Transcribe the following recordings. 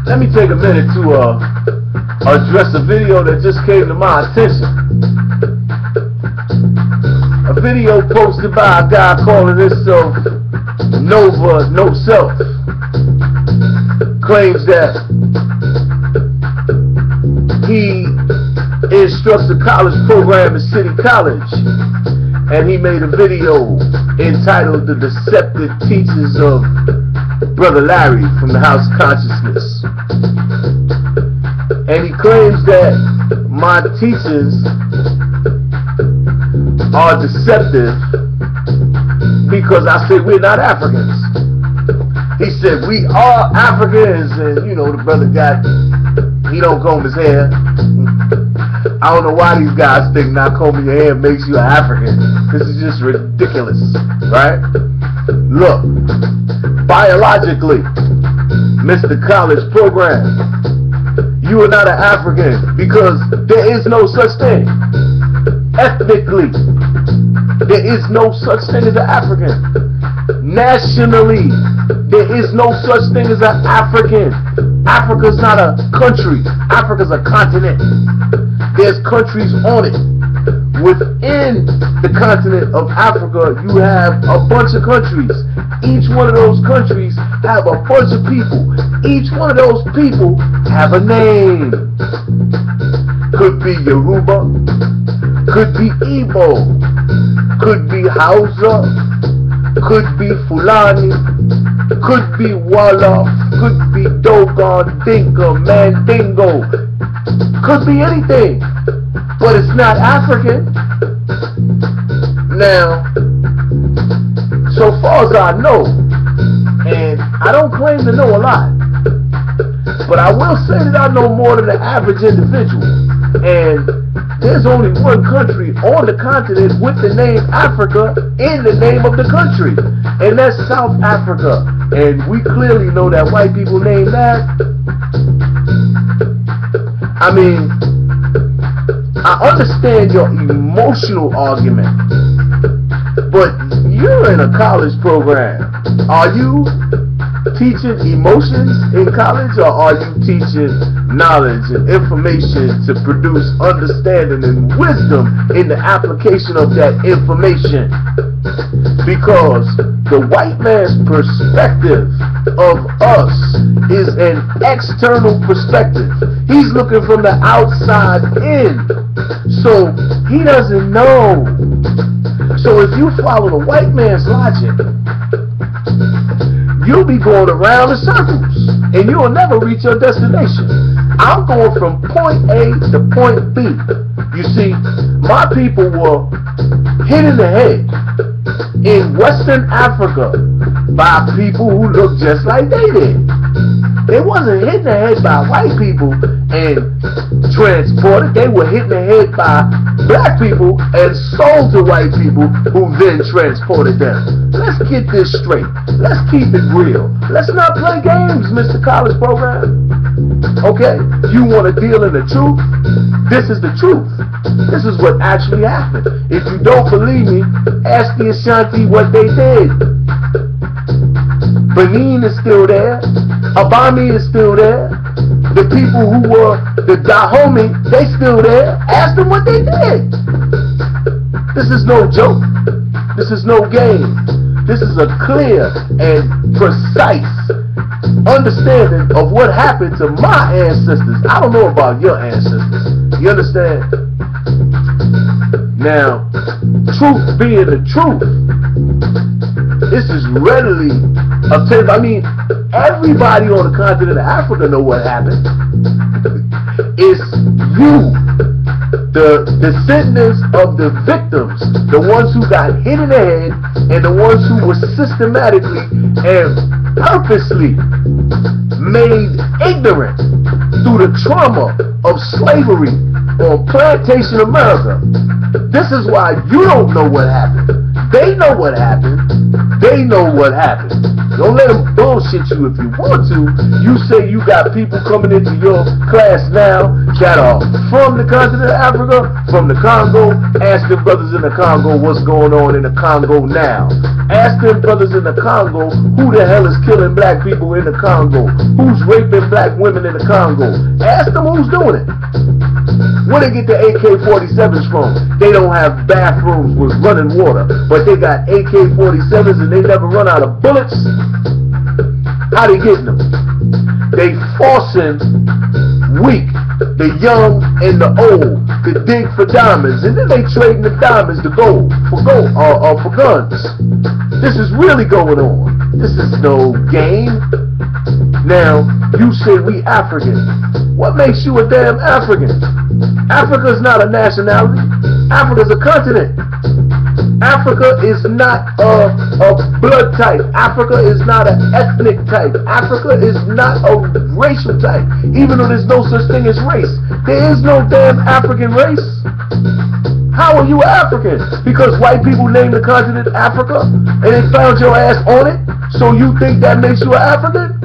Let me take a minute to address a video that just came to my attention. A video posted by a guy calling himself NOVAKNOWSELF. Claims that he instructs a college program at City College, and he made a video entitled "The Deceptive Teachings of Brother Larry from the House of Consciousness." And he claims that my teachings are deceptive because I said we're not Africans. He said we are Africans, and you know, the brother he don't comb his hair. I don't know why these guys think not combing your hair makes you an African. This is just ridiculous, right? Look, biologically, Mr. College Program, you are not an African because there is no such thing. Ethnically, there is no such thing as an African. Nationally, there is no such thing as an African. Africa's not a country. Africa's a continent. There's countries on it. Within the continent of Africa, you have a bunch of countries. Each one of those countries have a bunch of people. Each one of those people have a name. Could be Yoruba, could be Igbo, could be Hausa, could be Fulani, could be Wolof, could be Dogon, Dinka, Mandingo, could be anything, but it's not African. Now, so far as I know, and I don't claim to know a lot, but I will say that I know more than the average individual. And there's only one country on the continent with the name Africa in the name of the country, and that's South Africa. And we clearly know that white people name that. I mean, I understand your emotional argument, but you're in a college program. Are you teaching emotions in college, or are you teaching knowledge and information to produce understanding and wisdom in the application of that information? Because the white man's perspective of us is an external perspective. He's looking from the outside in, so he doesn't know. So if you follow the white man's logic, you'll be going around in circles, and you'll never reach your destination. I'm going from point A to point B. You see, my people were hit in the head in Western Africa by people who looked just like they did. They wasn't hit in the head by white people and transported. They were hit in the head by black people and sold to white people who then transported them. Let's get this straight. Let's keep it real. Let's not play games, Mr. College Program. Okay? You want to deal in the truth? This is the truth. This is what actually happened. If you don't believe me, ask the Ashanti what they did. Benin is still there. Abami is still there. The people who were the Dahomey, they still there. Ask them what they did. This is no joke. This is no game. This is a clear and precise understanding of what happened to my ancestors. I don't know about your ancestors. You understand? Now, truth being the truth, this is readily obtained. I mean, everybody on the continent of Africa know what happened. It's you, the descendants of the victims, the ones who got hit in the head, and the ones who were systematically and purposely made ignorant through the trauma of slavery on plantation America. This is why you don't know what happened. They know what happened. They know what happened. Don't let them bullshit you if you want to. You say you got people coming into your class now that are from the continent of Africa, from the Congo. Ask them brothers in the Congo what's going on in the Congo now. Ask them brothers in the Congo who the hell is killing black people in the Congo. Who's raping black women in the Congo. Ask them who's doing it. Where they get the AK-47s from? They don't have bathrooms with running water, but they got AK-47s and they never run out of bullets. How they getting them? They forcing weak, the young and the old to dig for diamonds, and then they trading the diamonds to gold for guns. This is really going on. This is no game. Now, you say we African. What makes you a damn African? Africa is not a nationality. Africa is a continent. Africa is not a blood type. Africa is not an ethnic type. Africa is not a racial type. Even though there's no such thing as race. There is no damn African race. How are you African? Because white people named the continent Africa and they found your ass on it? So you think that makes you an African?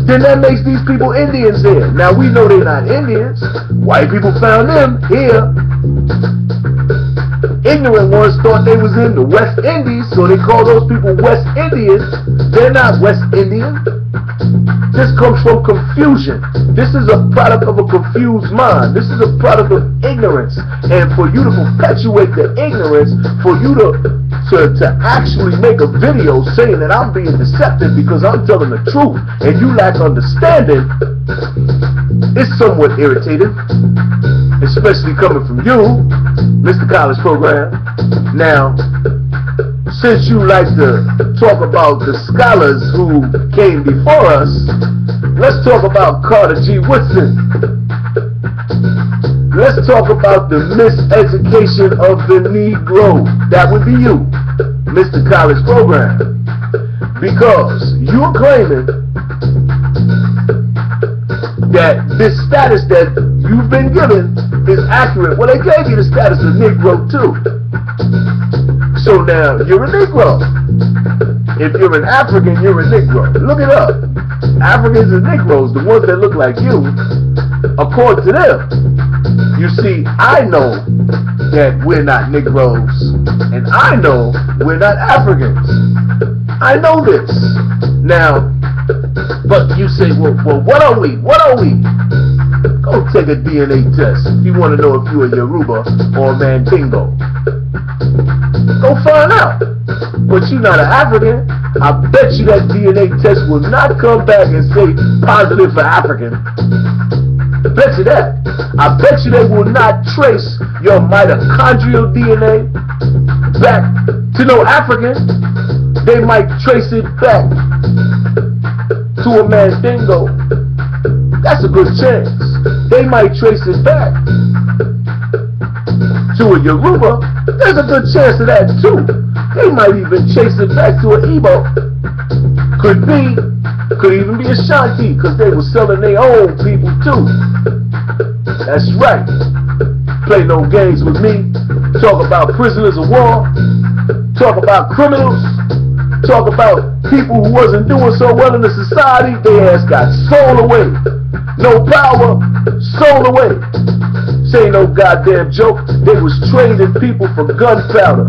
Then that makes these people Indians here. Now we know they're not Indians. White people found them here. Ignorant ones thought they was in the West Indies, so they call those people West Indians. They're not West Indian. This comes from confusion. This is a product of a confused mind. This is a product of ignorance. And for you to perpetuate the ignorance, for you to actually make a video saying that I'm being deceptive because I'm telling the truth and you lack understanding, it's somewhat irritating, especially coming from you, Mr. College Program. Now, since you like to talk about the scholars who came before us, let's talk about Carter G. Woodson. Let's talk about the miseducation of the Negro. That would be you, Mr. College Program. Because you're claiming that this status that you've been given is accurate. Well, they gave you the status of Negro too. So now, you're a Negro. If you're an African, you're a Negro. Look it up. Africans and Negroes, the ones that look like you, according to them. You see, I know that we're not Negroes, and I know we're not Africans. I know this. Now, but you say, well, what are we? What are we? Go take a DNA test if you want to know if you're a Yoruba or a Mandingo. Go find out. But you're not an African. I bet you that DNA test will not come back and say positive for African. I bet you that. I bet you they will not trace your mitochondrial DNA back to no African. They might trace it back to a Mandingo. That's a good chance. They might trace it back to a Yoruba, there's a good chance of that too. They might even chase it back to an Igbo. Could even be Ashanti, because they were selling their own people too. That's right. Play no games with me. Talk about prisoners of war. Talk about criminals. Talk about people who wasn't doing so well in the society. Their ass got sold away. No power, sold away. This ain't no goddamn joke. They was trading people for gunpowder,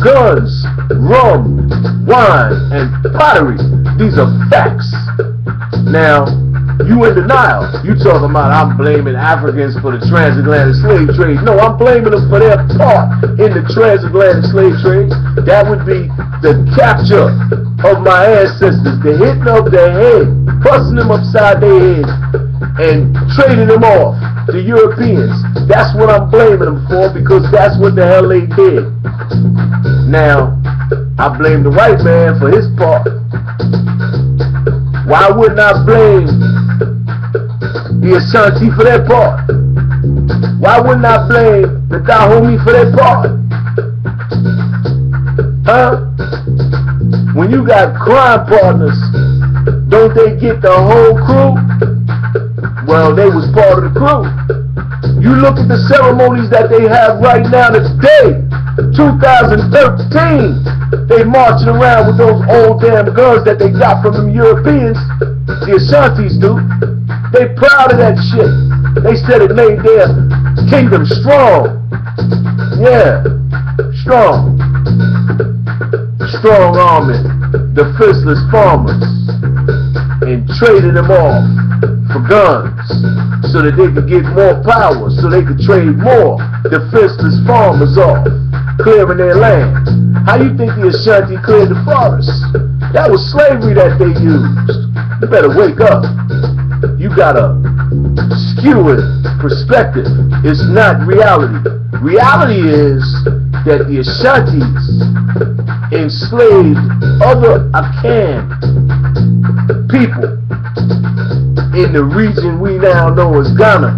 guns, rum, wine, and pottery. These are facts. Now, you in denial. You talking about I'm blaming Africans for the transatlantic slave trade. No, I'm blaming them for their part in the transatlantic slave trade. That would be the capture of my ancestors, the hitting of their head, busting them upside their head, and trading them off to Europeans. That's what I'm blaming them for, because that's what the hell they did. Now, I blame the white man for his part. Why wouldn't I blame the Ashanti for their part? Why wouldn't I blame the Dahomey for their part? Huh? When you got crime partners, don't they get the whole crew? Well, they was part of the crew. You look at the ceremonies that they have right now today, 2013, they marching around with those old damn guns that they got from them Europeans. The Ashantis do. They proud of that shit. They said it made their kingdom strong. Yeah, strong. Strong arming the fistless farmers and trading them off for guns so that they could get more power, so they could trade more defenseless farmers off, clearing their land. How you think the Ashanti cleared the forest? That was slavery that they used. You better wake up. You gotta skew it. Perspective. It's not reality. Reality is that the Ashantis enslaved other Akan people in the region we now know as Ghana.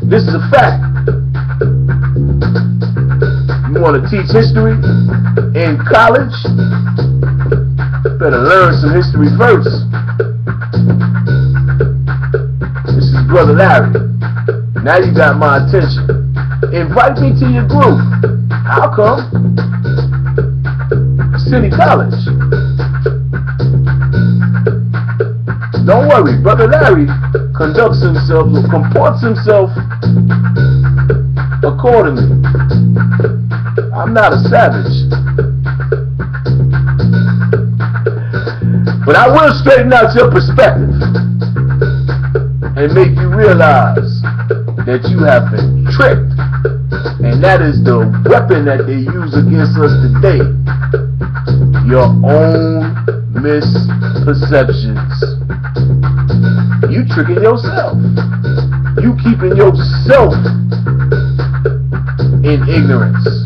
This is a fact. You want to teach history in college? Better learn some history first. This is Brother Larry. Now you got my attention. Invite me to your group. How come? City College. Don't worry, Brother Larry conducts himself or comports himself accordingly. I'm not a savage. But I will straighten out your perspective and make you realize that you have been tricked. And that is the weapon that they use against us today. Your own misperceptions. You tricking yourself. You keeping yourself in ignorance.